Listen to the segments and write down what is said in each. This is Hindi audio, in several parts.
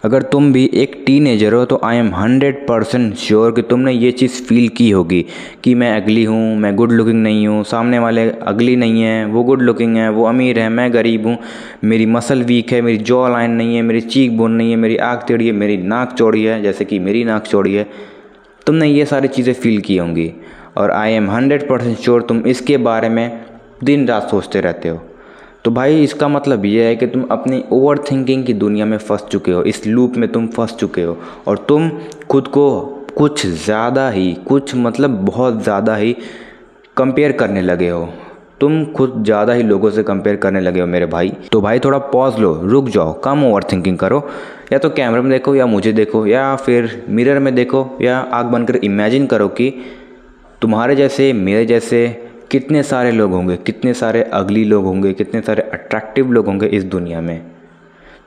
अगर तुम भी एक टीनेजर हो तो आई एम 100% श्योर कि तुमने ये चीज़ फील की होगी कि मैं अगली हूँ, मैं गुड लुकिंग नहीं हूँ, सामने वाले अगली नहीं है, वो गुड लुकिंग है, वो अमीर है, मैं गरीब हूँ, मेरी मसल वीक है, मेरी जॉ लाइन नहीं है, मेरी चीक बोन नहीं है, मेरी आँख टेढ़ी है, मेरी नाक चौड़ी है, जैसे कि मेरी नाक चौड़ी है। तुमने ये सारी चीज़ें फील की होंगी और आई एम 100% श्योर तुम इसके बारे में दिन रात सोचते रहते हो। तो भाई इसका मतलब ये है कि तुम अपनी ओवर थिंकिंग की दुनिया में फंस चुके हो, इस लूप में तुम फंस चुके हो और तुम खुद को कुछ ज़्यादा ही, कुछ मतलब बहुत ज़्यादा ही कंपेयर करने लगे हो। तुम खुद ज़्यादा ही लोगों से कंपेयर करने लगे हो मेरे भाई। तो भाई थोड़ा पॉज लो, रुक जाओ, कम ओवर थिंकिंग करो। या तो कैमरे में देखो या मुझे देखो या फिर मिरर में देखो या आँख बंद कर इमेजिन करो कि तुम्हारे जैसे, मेरे जैसे कितने सारे लोग होंगे, कितने सारे अगली लोग होंगे, कितने सारे अट्रैक्टिव लोग होंगे इस दुनिया में।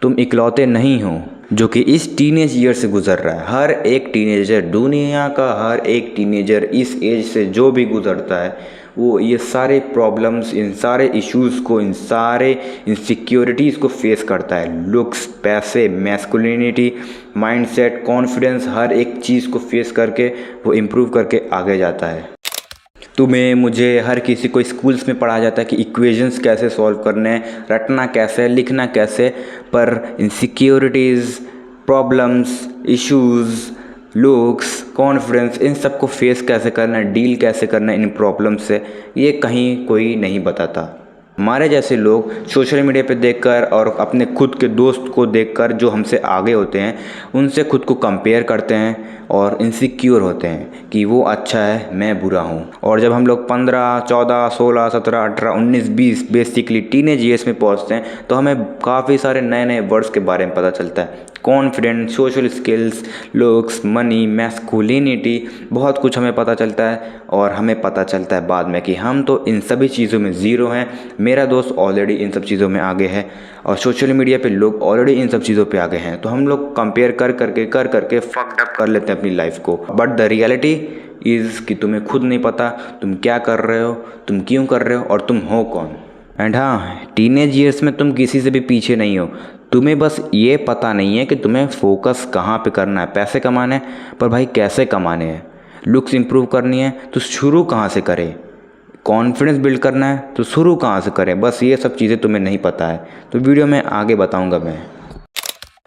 तुम इकलौते नहीं हो जो कि इस टीनेज ईयर से गुजर रहा है। हर एक टीनेजर, दुनिया का हर एक टीनेजर इस एज से जो भी गुजरता है वो ये सारे प्रॉब्लम्स, इन सारे इश्यूज़ को, इन सारे इनसिक्योरिटीज़ को फेस करता है। लुक्स, पैसे, मैस्कुलिनिटी, माइंडसेट, कॉन्फिडेंस, हर एक चीज़ को फेस करके वो इम्प्रूव करके आगे जाता है। तुम्हें, मुझे, हर किसी को स्कूल्स में पढ़ाया जाता है कि इक्वेशंस कैसे सॉल्व करने हैं, रटना कैसे, लिखना कैसे, पर insecurities, problems, issues, looks, confidence, इन सब को फेस कैसे करना है, डील कैसे करना है इन प्रॉब्लम्स से, ये कहीं कोई नहीं बताता। हमारे जैसे लोग सोशल मीडिया पे देखकर और अपने खुद के दोस्त को देखकर जो हमसे आगे होते हैं उनसे खुद को कंपेयर करते हैं और इनसिक्योर होते हैं कि वो अच्छा है, मैं बुरा हूँ। और जब हम लोग 15, 14, 16, 17, 18, 19, 20 बेसिकली टीनेज ईयर्स में पहुँचते हैं तो हमें काफ़ी सारे नए नए वर्ड्स के बारे में पता चलता है। Confidence, social skills, looks, money, masculinity, बहुत कुछ हमें पता चलता है और हमें पता चलता है बाद में कि हम तो इन सभी चीज़ों में ज़ीरो हैं। मेरा दोस्त ऑलरेडी इन सब चीज़ों में आगे है और सोशल मीडिया पे लोग ऑलरेडी इन सब चीज़ों पे आगे हैं। तो हम लोग कंपेयर कर करके फक्ड अप कर लेते हैं अपनी लाइफ को। बट द रियलिटी इज़ कि तुम्हें खुद नहीं पता तुम क्या कर रहे हो, तुम क्यों कर रहे हो और तुम हो कौन। एंड हाँ, टीनेज ईयर्स में तुम किसी से भी पीछे नहीं हो। तुम्हें बस ये पता नहीं है कि तुम्हें फोकस कहाँ पे करना है। पैसे कमाने हैं पर भाई कैसे कमाने हैं, लुक्स इंप्रूव करनी है तो शुरू कहाँ से करें, कॉन्फिडेंस बिल्ड करना है तो शुरू कहाँ से करें, बस ये सब चीज़ें तुम्हें नहीं पता है। तो वीडियो में आगे बताऊँगा मैं।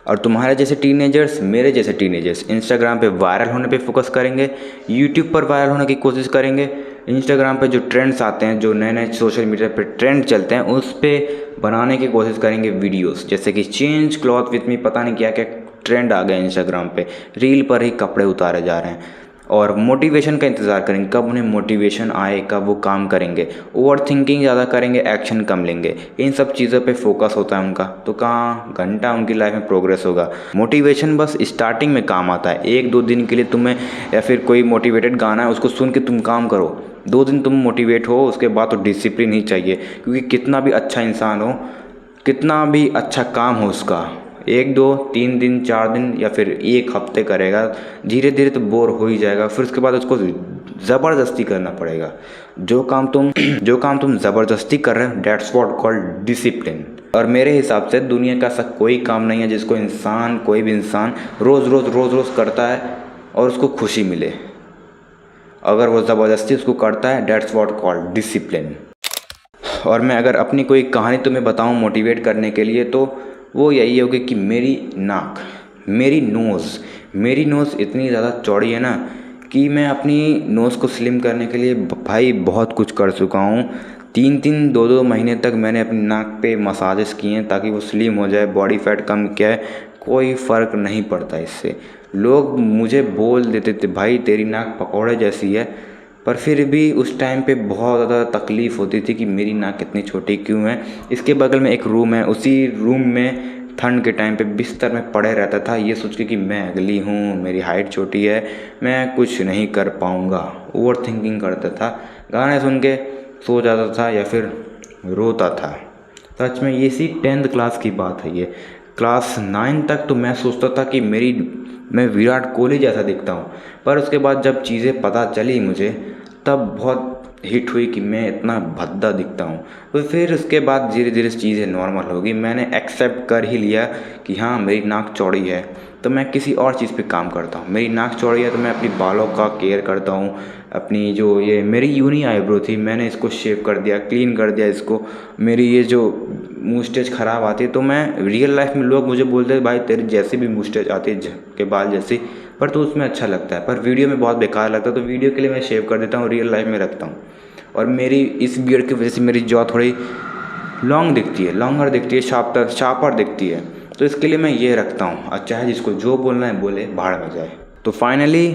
और तुम्हारे जैसे टीनेजर्स, मेरे जैसे टीनेजर्स इंस्टाग्राम पे वायरल होने पे फोकस करेंगे, यूट्यूब पर वायरल होने की कोशिश करेंगे। इंस्टाग्राम पे जो ट्रेंड्स आते हैं, जो नए नए सोशल मीडिया पे ट्रेंड चलते हैं, उस पे बनाने की कोशिश करेंगे वीडियोस, जैसे कि चेंज क्लॉथ विथ मी, पता नहीं क्या क्या ट्रेंड आ गया इंस्टाग्राम पे। रील पर ही कपड़े उतारे जा रहे हैं और मोटिवेशन का इंतज़ार करेंगे, कब उन्हें मोटिवेशन आए, कब वो काम करेंगे। ओवर थिंकिंग ज़्यादा करेंगे, एक्शन कम लेंगे, इन सब चीज़ों पे फोकस होता है उनका। तो कहाँ घंटा उनकी लाइफ में प्रोग्रेस होगा। मोटिवेशन बस स्टार्टिंग में काम आता है, 1-2 दिन के लिए तुम्हें, या फिर कोई मोटिवेटेड गाना है उसको सुन के तुम काम करो, 2 दिन तुम मोटिवेट हो, उसके बाद तो डिसिप्लिन ही चाहिए। क्योंकि कितना भी अच्छा इंसान हो, कितना भी अच्छा काम हो उसका, 1-2, 3 दिन, 4 दिन या फिर 1 हफ्ते करेगा, धीरे धीरे तो बोर हो ही जाएगा। फिर उसके बाद उसको ज़बरदस्ती करना पड़ेगा। जो काम तुम ज़बरदस्ती कर रहे हो, डेट्स व्हाट कॉल्ड डिसिप्लिन। और मेरे हिसाब से दुनिया का ऐसा कोई काम नहीं है जिसको कोई भी इंसान रोज़ रोज़ करता है और उसको खुशी मिले। अगर वो ज़बरदस्ती उसको करता है, डेट्स व्हाट कॉल्ड डिसिप्लिन। और मैं अगर अपनी कोई कहानी तुम्हें बताऊँ मोटिवेट करने के लिए, तो वो यही होगी कि मेरी नोज़ इतनी ज़्यादा चौड़ी है ना कि मैं अपनी नोज़ को स्लिम करने के लिए भाई बहुत कुछ कर चुका हूँ। 3-3, 2-2 महीने तक मैंने अपनी नाक पे मसाजेस किए हैं ताकि वो स्लिम हो जाए, बॉडी फैट कम किया है। कोई फ़र्क नहीं पड़ता इससे। लोग मुझे बोल देते थे भाई तेरी नाक पकौड़े जैसी है, पर फिर भी उस टाइम पे बहुत ज़्यादा तकलीफ़ होती थी कि मेरी नाक इतनी छोटी क्यों है। इसके बगल में एक रूम है, उसी रूम में ठंड के टाइम पे बिस्तर में पड़े रहता था ये सोच के कि मैं अगली हूँ, मेरी हाइट छोटी है, मैं कुछ नहीं कर पाऊँगा। ओवर थिंकिंग करता था, गाने सुन के सो जाता था या फिर रोता था। सच में ये सी 10th क्लास की बात है ये। क्लास 9 तक तो मैं सोचता था कि मैं विराट कोहली जैसा दिखता हूँ, पर उसके बाद जब चीज़ें पता चली मुझे, तब बहुत हिट हुई कि मैं इतना भद्दा दिखता हूँ। तो फिर उसके बाद धीरे धीरे चीज़ें नॉर्मल हो गई। मैंने एक्सेप्ट कर ही लिया कि हाँ मेरी नाक चौड़ी है, तो मैं किसी और चीज़ पे काम करता हूँ। मेरी नाक चौड़ी है तो मैं अपनी बालों का केयर करता हूँ। अपनी जो ये मेरी यूनी आईब्रो थी, मैंने इसको शेव कर दिया, क्लीन कर दिया इसको। मेरी ये जो मुस्टेच ख़राब आती है तो मैं रियल लाइफ में लोग मुझे बोलते हैं भाई तेरी जैसी भी मुस्टेच आती है के बाल जैसी, पर तो उसमें अच्छा लगता है, पर वीडियो में बहुत बेकार लगता है। तो वीडियो के लिए मैं शेव कर देता हूँ, रियल लाइफ में रखता हूँ। और मेरी इस बियर्ड की वजह से मेरी जॉ थोड़ी लॉन्ग दिखती है, लॉन्गर दिखती है, शार्पर दिखती है। तो इसके लिए मैं ये रखता हूँ। और चाहे जिसको जो बोलना है बोले, भाड़ में जाए। तो फाइनली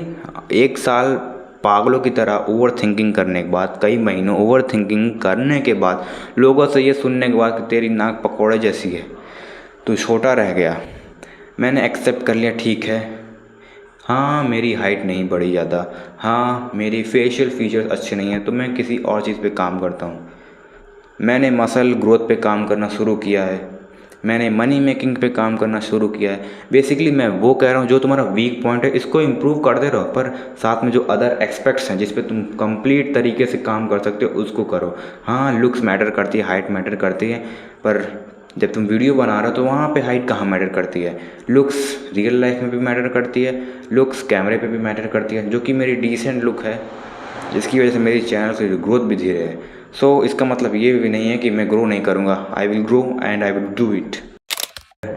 1 साल पागलों की तरह ओवर थिंकिंग करने के बाद, कई महीनों ओवर थिंकिंग करने के बाद, लोगों से ये सुनने के बाद कि तेरी नाक पकौड़े जैसी है, तो छोटा रह गया। मैंने एक्सेप्ट कर लिया, ठीक है, हाँ मेरी हाइट नहीं बढ़ी ज़्यादा, हाँ मेरी फेशियल फीचर्स अच्छे नहीं हैं, तो मैं किसी और चीज़ पे काम करता हूँ। मैंने मसल ग्रोथ पे काम करना शुरू किया है, मैंने मनी मेकिंग पे काम करना शुरू किया है। बेसिकली मैं वो कह रहा हूँ जो तुम्हारा वीक पॉइंट है इसको इम्प्रूव करते रहो, पर साथ में जो अदर एस्पेक्ट्स हैं जिस पे तुम कंप्लीट तरीके से काम कर सकते हो उसको करो। हाँ लुक्स मैटर करती है, हाइट मैटर करती है, पर जब तुम वीडियो बना रहे हो तो वहाँ पे हाइट कहाँ मैटर करती है। लुक्स रियल लाइफ में भी मैटर करती है, लुक्स कैमरे पे भी मैटर करती है, जो कि मेरी डिसेंट लुक है, जिसकी वजह से मेरी चैनल की ग्रोथ भी धीरे है। सो इसका मतलब ये भी नहीं है कि मैं ग्रो नहीं करूँगा, I will grow and I will do it.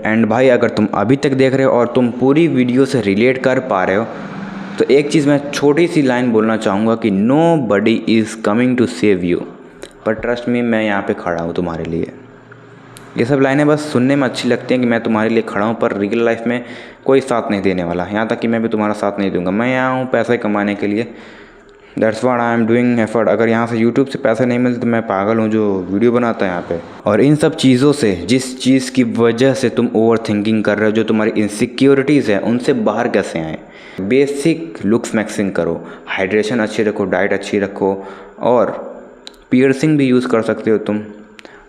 And भाई अगर तुम अभी तक देख रहे हो और तुम पूरी वीडियो से रिलेट कर पा रहे हो, तो एक चीज़ मैं छोटी सी लाइन बोलना चाहूँगा कि nobody is coming to save you, पर ट्रस्ट मी मैं यहाँ पे खड़ा हूँ तुम्हारे लिए। ये सब लाइनें बस सुनने में अच्छी लगती हैं कि मैं तुम्हारे लिए खड़ा हूँ, पर रियल लाइफ में कोई साथ नहीं देने वाला। यहाँ तक कि मैं भी तुम्हारा साथ नहीं दूंगा। मैं यहाँ हूँ पैसे कमाने के लिए, that's what I am doing effort. अगर यहाँ से यूट्यूब से पैसे नहीं मिलते तो मैं पागल हूँ जो वीडियो बनाता है यहाँ पे। और इन सब चीज़ों से, जिस चीज़ की वजह से तुम ओवर थिंकिंग कर रहे हो, जो तुम्हारी इनसिक्योरिटीज़ है, उनसे बाहर कैसे आए। बेसिक लुक्स मैक्सिंग करो, हाइड्रेशन अच्छी रखो, डाइट अच्छी रखो, और पियर्सिंग भी यूज़ कर सकते हो तुम।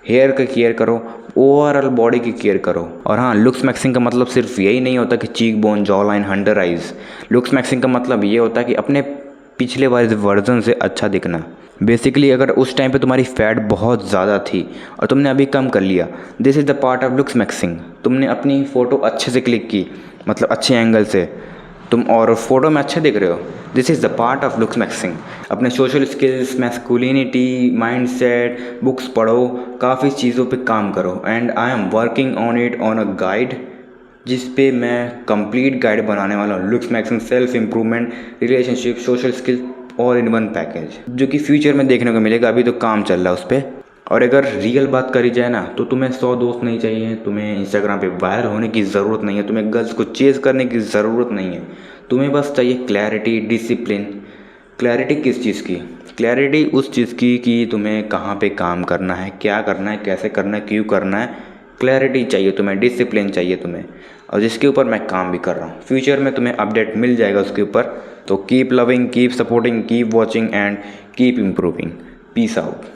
हेयर का केयर करो, ओवरऑल बॉडी की केयर करो। और हाँ, लुक्स मैक्सिंग का मतलब सिर्फ यही नहीं होता कि cheek bone, jaw line, under eyes. Looks maxing का मतलब ये होता है कि अपने पिछले वाले वर्जन से अच्छा दिखना। बेसिकली अगर उस टाइम पे तुम्हारी फैट बहुत ज़्यादा थी और तुमने अभी कम कर लिया, this is the part of looks maxing. तुमने अपनी फ़ोटो अच्छे से क्लिक की, मतलब अच्छे एंगल से तुम, और फोटो में अच्छे दिख रहे हो, this is the part of looks maxing. अपने social skills, masculinity, mindset, books पढ़ो, काफ़ी चीज़ों पे काम करो। And I am working on it on a guide, जिस पे मैं कंप्लीट गाइड बनाने वाला हूँ। Looks maxing, self improvement, relationship, social skill, all in one package, जो कि फ्यूचर में देखने को मिलेगा। अभी तो काम चल रहा है उस पर। और अगर रियल बात करी जाए ना, तो तुम्हें 100 दोस्त नहीं चाहिए, तुम्हें इंस्टाग्राम पे वायरल होने की ज़रूरत नहीं है, तुम्हें गर्ल्स को चेज़ करने की ज़रूरत नहीं है। तुम्हें बस चाहिए क्लैरिटी, डिसिप्लिन। क्लैरिटी किस चीज़ की? क्लैरिटी उस चीज़ की कि तुम्हें कहाँ पे काम करना है, क्या करना है, कैसे करना है, क्यों करना है। क्लैरिटी चाहिए तुम्हें, डिसिप्लिन चाहिए तुम्हें, और जिसके ऊपर मैं काम भी कर रहा हूँ। फ्यूचर में तुम्हें अपडेट मिल जाएगा उसके ऊपर। तो keep loving, keep supporting, keep watching and keep improving. Peace out.